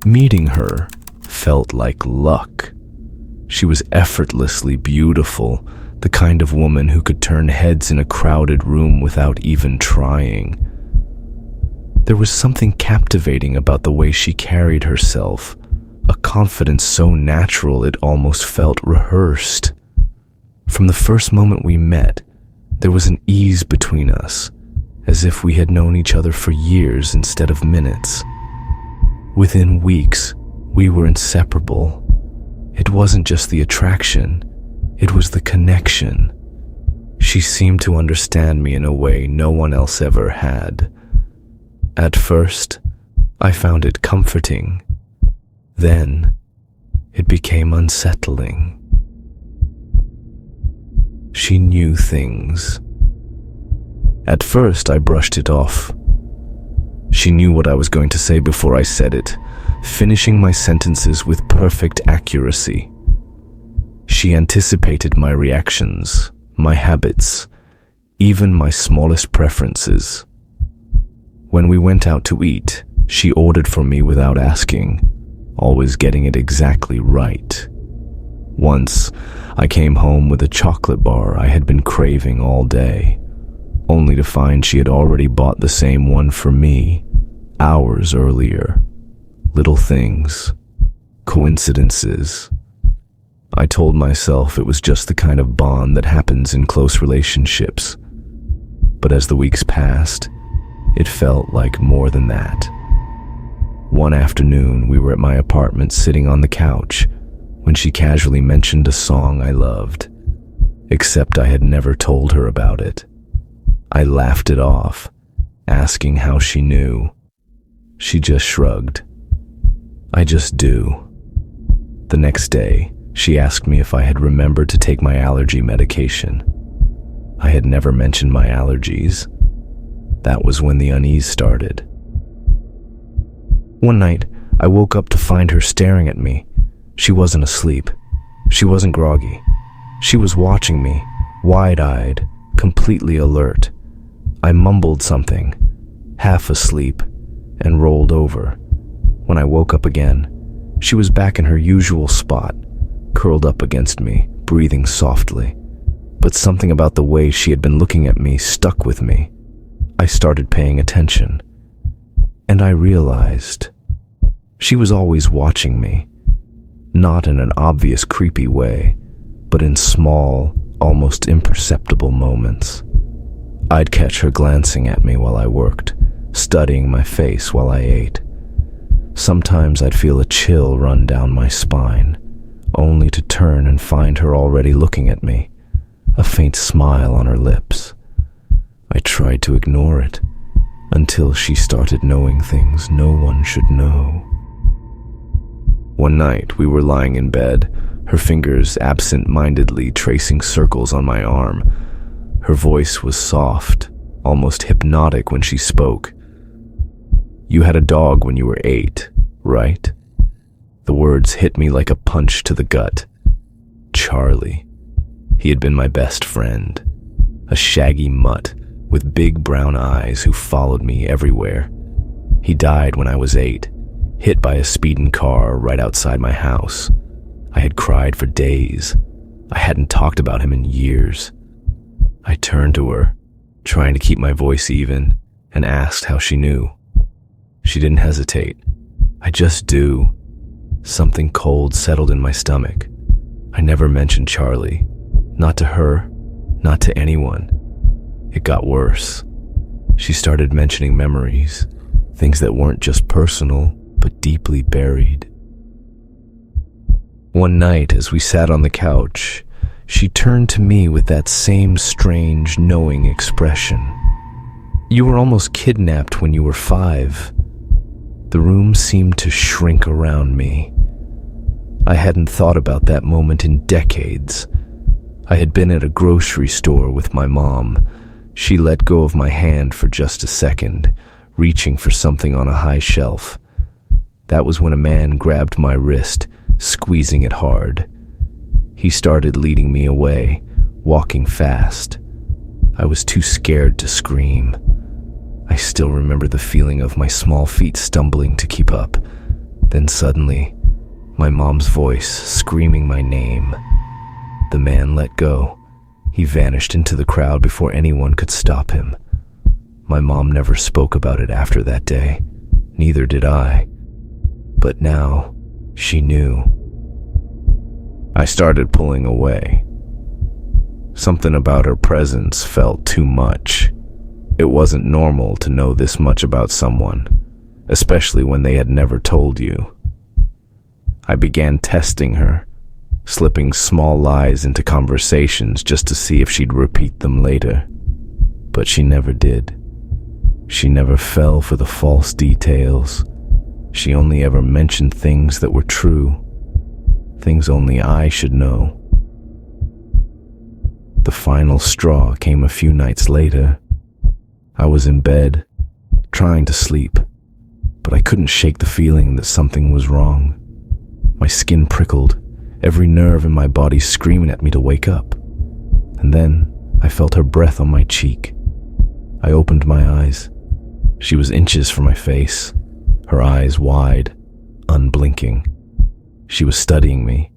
Meeting her felt like luck. She was effortlessly beautiful, the kind of woman who could turn heads in a crowded room without even trying. There was something captivating about the way she carried herself, a confidence so natural it almost felt rehearsed. From the first moment we met, there was an ease between us, as if we had known each other for years instead of minutes. Within weeks, we were inseparable. It wasn't just the attraction, it was the connection. She seemed to understand me in a way no one else ever had. At first, I found it comforting. Then, it became unsettling. She knew things. At first, I brushed it off. She knew what I was going to say before I said it, finishing my sentences with perfect accuracy. She anticipated my reactions, my habits, even my smallest preferences. When we went out to eat, she ordered for me without asking, always getting it exactly right. Once, I came home with a chocolate bar I had been craving all day, only to find she had already bought the same one for me, hours earlier. Little things, coincidences. I told myself it was just the kind of bond that happens in close relationships. But as the weeks passed, it felt like more than that. One afternoon, we were at my apartment sitting on the couch when she casually mentioned a song I loved, except I had never told her about it. I laughed it off, asking how she knew. She just shrugged. I just do. The next day, she asked me if I had remembered to take my allergy medication. I had never mentioned my allergies. That was when the unease started. One night, I woke up to find her staring at me. She wasn't asleep. She wasn't groggy. She was watching me, wide-eyed, completely alert. I mumbled something, half asleep, and rolled over. When I woke up again, she was back in her usual spot, curled up against me, breathing softly. But something about the way she had been looking at me stuck with me. I started paying attention, and I realized she was always watching me, not in an obvious creepy way, but in small, almost imperceptible moments. I'd catch her glancing at me while I worked, studying my face while I ate. Sometimes I'd feel a chill run down my spine, only to turn and find her already looking at me, a faint smile on her lips. I tried to ignore it, until she started knowing things no one should know. One night, we were lying in bed, her fingers absent-mindedly tracing circles on my arm. Her voice was soft, almost hypnotic when she spoke. "You had a dog when you were 8, right?" The words hit me like a punch to the gut. Charlie. He had been my best friend, a shaggy mutt with big brown eyes who followed me everywhere. He died when I was 8, hit by a speeding car right outside my house. I had cried for days. I hadn't talked about him in years. I turned to her, trying to keep my voice even, and asked how she knew. She didn't hesitate. "I just do." Something cold settled in my stomach. I never mentioned Charlie. Not to her, not to anyone. It got worse. She started mentioning memories, things that weren't just personal, but deeply buried. One night, as we sat on the couch, she turned to me with that same strange, knowing expression. "You were almost kidnapped when you were 5. The room seemed to shrink around me. I hadn't thought about that moment in decades. I had been at a grocery store with my mom. She let go of my hand for just a second, reaching for something on a high shelf. That was when a man grabbed my wrist, squeezing it hard. He started leading me away, walking fast. I was too scared to scream. I still remember the feeling of my small feet stumbling to keep up. Then suddenly, my mom's voice screaming my name. The man let go. He vanished into the crowd before anyone could stop him. My mom never spoke about it after that day. Neither did I. But now, she knew. I started pulling away. Something about her presence felt too much. It wasn't normal to know this much about someone, especially when they had never told you. I began testing her, slipping small lies into conversations just to see if she'd repeat them later. But she never did. She never fell for the false details. She only ever mentioned things that were true, things only I should know. The final straw came a few nights later. I was in bed, trying to sleep, but I couldn't shake the feeling that something was wrong. My skin prickled, every nerve in my body screaming at me to wake up. And then I felt her breath on my cheek. I opened my eyes. She was inches from my face, her eyes wide, unblinking. She was studying me,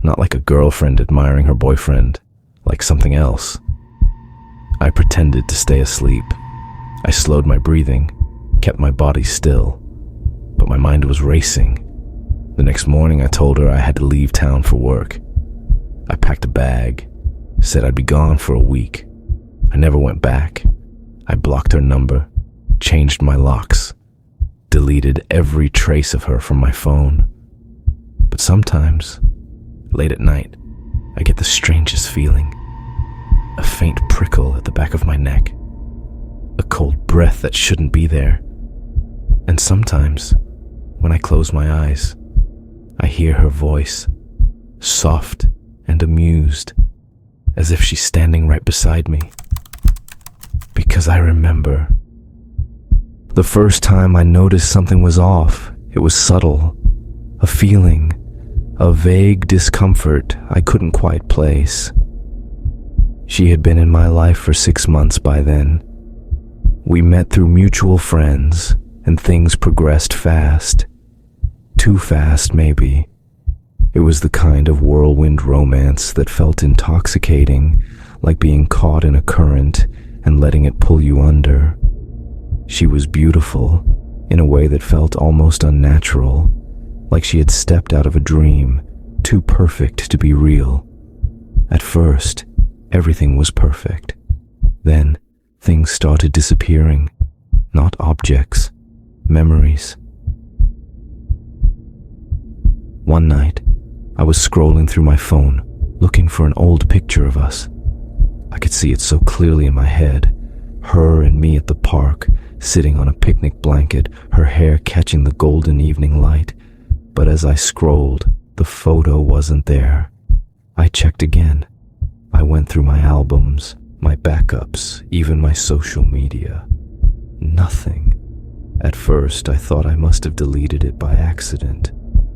not like a girlfriend admiring her boyfriend, like something else. I pretended to stay asleep. I slowed my breathing, kept my body still, but my mind was racing. The next morning I told her I had to leave town for work. I packed a bag, said I'd be gone for a week. I never went back. I blocked her number, changed my locks, deleted every trace of her from my phone. But sometimes, late at night, I get the strangest feeling. A faint prickle at the back of my neck. A cold breath that shouldn't be there. And sometimes, when I close my eyes, I hear her voice, soft and amused, as if she's standing right beside me. Because I remember. The first time I noticed something was off, it was subtle. A feeling, a vague discomfort I couldn't quite place. She had been in my life for 6 months by then. We met through mutual friends, and things progressed fast. Too fast, maybe. It was the kind of whirlwind romance that felt intoxicating, like being caught in a current and letting it pull you under. She was beautiful, in a way that felt almost unnatural, like she had stepped out of a dream, too perfect to be real. At first, everything was perfect. Then, things started disappearing. Not objects, memories. One night, I was scrolling through my phone, looking for an old picture of us. I could see it so clearly in my head. Her and me at the park, sitting on a picnic blanket, her hair catching the golden evening light. But as I scrolled, the photo wasn't there. I checked again. I went through my albums, my backups, even my social media. Nothing. At first, I thought I must have deleted it by accident,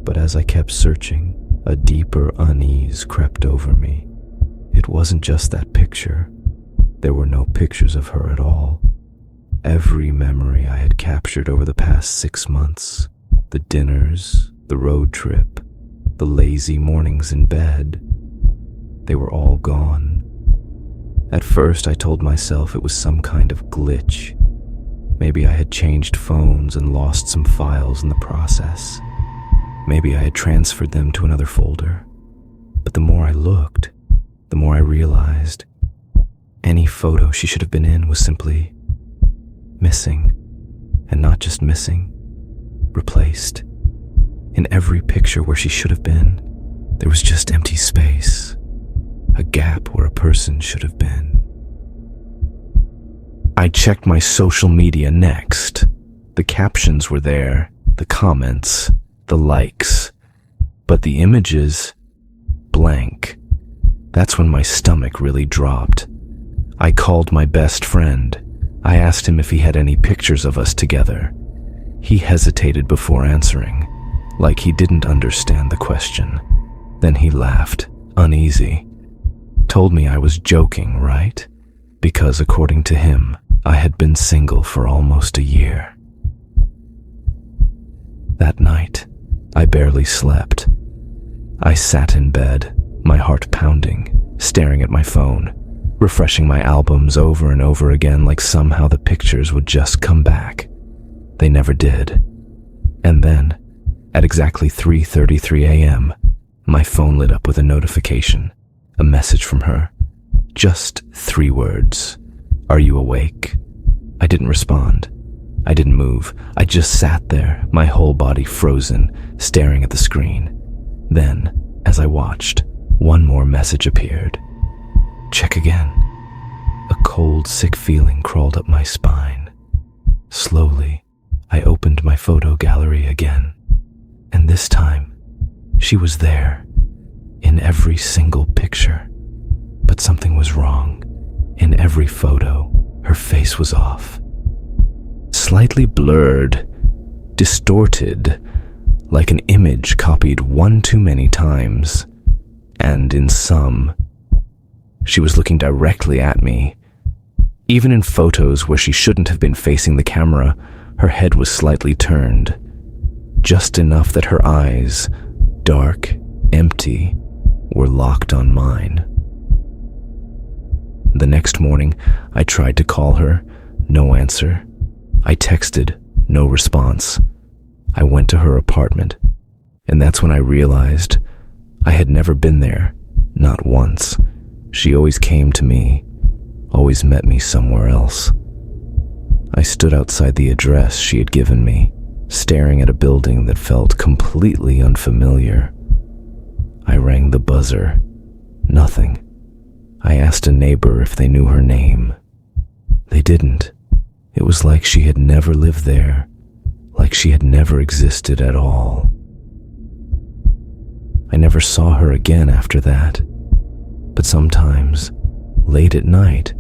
but as I kept searching, a deeper unease crept over me. It wasn't just that picture. There were no pictures of her at all. Every memory I had captured over the past 6 months, the dinners, the road trip, the lazy mornings in bed, they were all gone. At first, I told myself it was some kind of glitch. Maybe I had changed phones and lost some files in the process. Maybe I had transferred them to another folder. But the more I looked, the more I realized any photo she should have been in was simply missing. And not just missing, replaced. In every picture where she should have been, there was just empty space. A gap where a person should have been. I checked my social media next. The captions were there, the comments, the likes. But the images, blank. That's when my stomach really dropped. I called my best friend. I asked him if he had any pictures of us together. He hesitated before answering, like he didn't understand the question. Then he laughed, uneasy. Told me I was joking, right? Because according to him, I had been single for almost a year. That night, I barely slept. I sat in bed, my heart pounding, staring at my phone, refreshing my albums over and over again like somehow the pictures would just come back. They never did. And then, at exactly 3:33 a.m., my phone lit up with a notification, a message from her. Just 3 words. "Are you awake?" I didn't respond. I didn't move. I just sat there, my whole body frozen, staring at the screen. Then, as I watched, one more message appeared. "Check again." A cold, sick feeling crawled up my spine. Slowly, I opened my photo gallery again. And this time, she was there, in every single picture. But something was wrong. In every photo, her face was off. Slightly blurred, distorted, like an image copied one too many times. And in some, she was looking directly at me. Even in photos where she shouldn't have been facing the camera, her head was slightly turned, just enough that her eyes, dark, empty, were locked on mine. The next morning, I tried to call her, no answer. I texted, no response. I went to her apartment, and that's when I realized I had never been there, not once. She always came to me, always met me somewhere else. I stood outside the address she had given me, staring at a building that felt completely unfamiliar. I rang the buzzer. Nothing. I asked a neighbor if they knew her name. They didn't. It was like she had never lived there, like she had never existed at all. I never saw her again after that. But sometimes, late at night,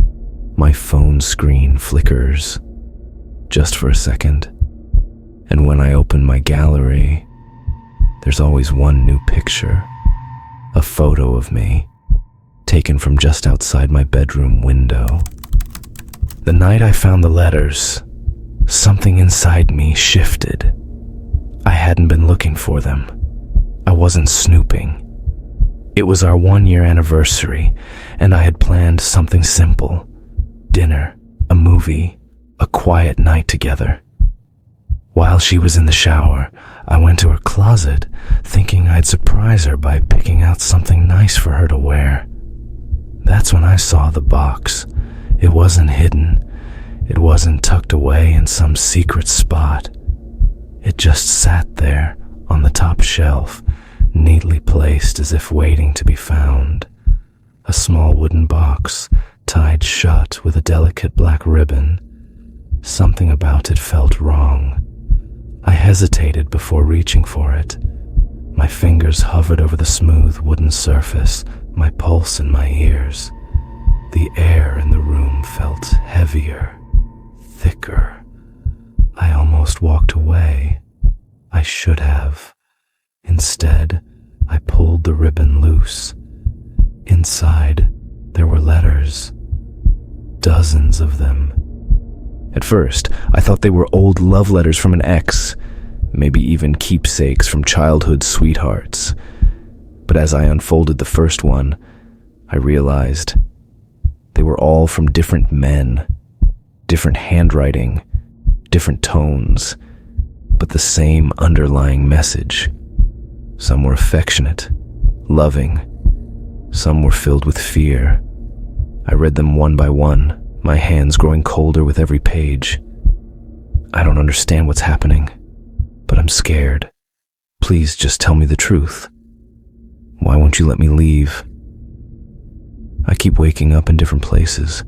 my phone screen flickers, just for a second. And when I open my gallery, there's always one new picture, a photo of me, taken from just outside my bedroom window. The night I found the letters, something inside me shifted. I hadn't been looking for them. I wasn't snooping. It was our 1-year anniversary, and I had planned something simple. Dinner, a movie, a quiet night together. While she was in the shower, I went to her closet, thinking I'd surprise her by picking out something nice for her to wear. That's when I saw the box. It wasn't hidden. It wasn't tucked away in some secret spot. It just sat there on the top shelf, neatly placed as if waiting to be found. A small wooden box, tied shut with a delicate black ribbon. Something about it felt wrong. I hesitated before reaching for it. My fingers hovered over the smooth wooden surface, my pulse in my ears. The air in the room felt heavier, thicker. I almost walked away. I should have. Instead, I pulled the ribbon loose. Inside, there were letters. Dozens of them. At first, I thought they were old love letters from an ex, maybe even keepsakes from childhood sweethearts. But as I unfolded the first one, I realized they were all from different men, different handwriting, different tones, but the same underlying message. Some were affectionate, loving. Some were filled with fear. I read them one by one, my hands growing colder with every page. I don't understand what's happening, but I'm scared. Please just tell me the truth. Why won't you let me leave? I keep waking up in different places.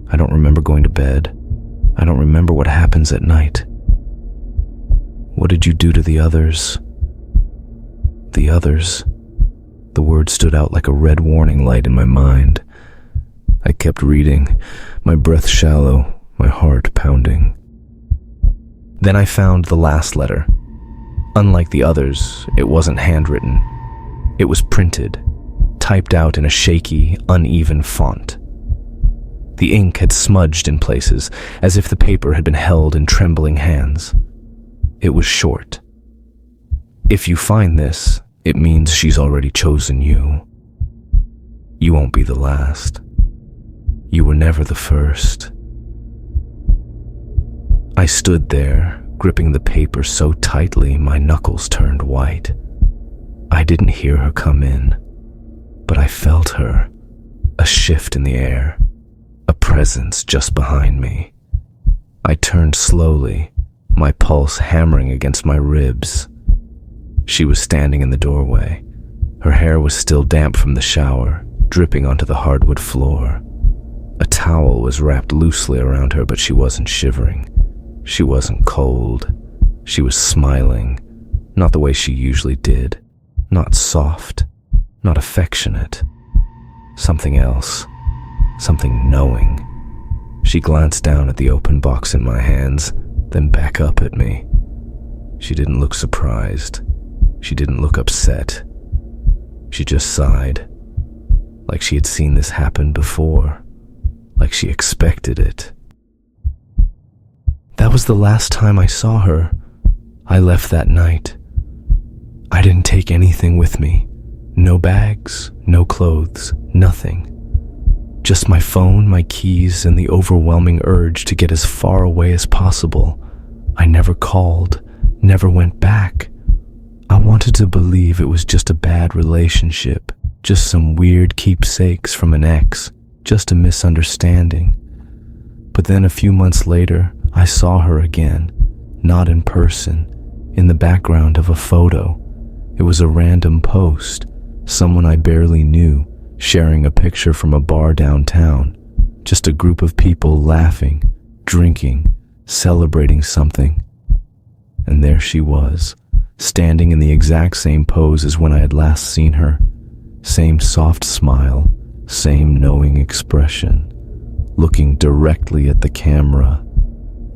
I don't remember going to bed. I don't remember what happens at night. What did you do to the others? The others. The word stood out like a red warning light in my mind. I kept reading, my breath shallow, my heart pounding. Then I found the last letter. Unlike the others, it wasn't handwritten. It was printed, typed out in a shaky, uneven font. The ink had smudged in places, as if the paper had been held in trembling hands. It was short. If you find this, it means she's already chosen you. You won't be the last. You were never the first. I stood there, gripping the paper so tightly my knuckles turned white. I didn't hear her come in, but I felt her, a shift in the air, a presence just behind me. I turned slowly, my pulse hammering against my ribs. She was standing in the doorway. Her hair was still damp from the shower, dripping onto the hardwood floor. A towel was wrapped loosely around her, but she wasn't shivering. She wasn't cold. She was smiling, not the way she usually did, not soft, not affectionate. Something else, something knowing. She glanced down at the open box in my hands, then back up at me. She didn't look surprised. She didn't look upset. She just sighed, like she had seen this happen before, like she expected it. That was the last time I saw her. I left that night. I didn't take anything with me. No bags, no clothes, nothing. Just my phone, my keys, and the overwhelming urge to get as far away as possible. I never called, never went back. I wanted to believe it was just a bad relationship, just some weird keepsakes from an ex, just a misunderstanding. But then a few months later, I saw her again, not in person, in the background of a photo. It was a random post, someone I barely knew, sharing a picture from a bar downtown, just a group of people laughing, drinking, celebrating something. And there she was, standing in the exact same pose as when I had last seen her. Same soft smile, same knowing expression, looking directly at the camera,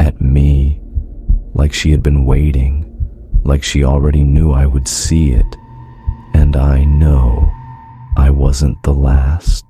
at me, like she had been waiting, like she already knew I would see it. And I know I wasn't the last.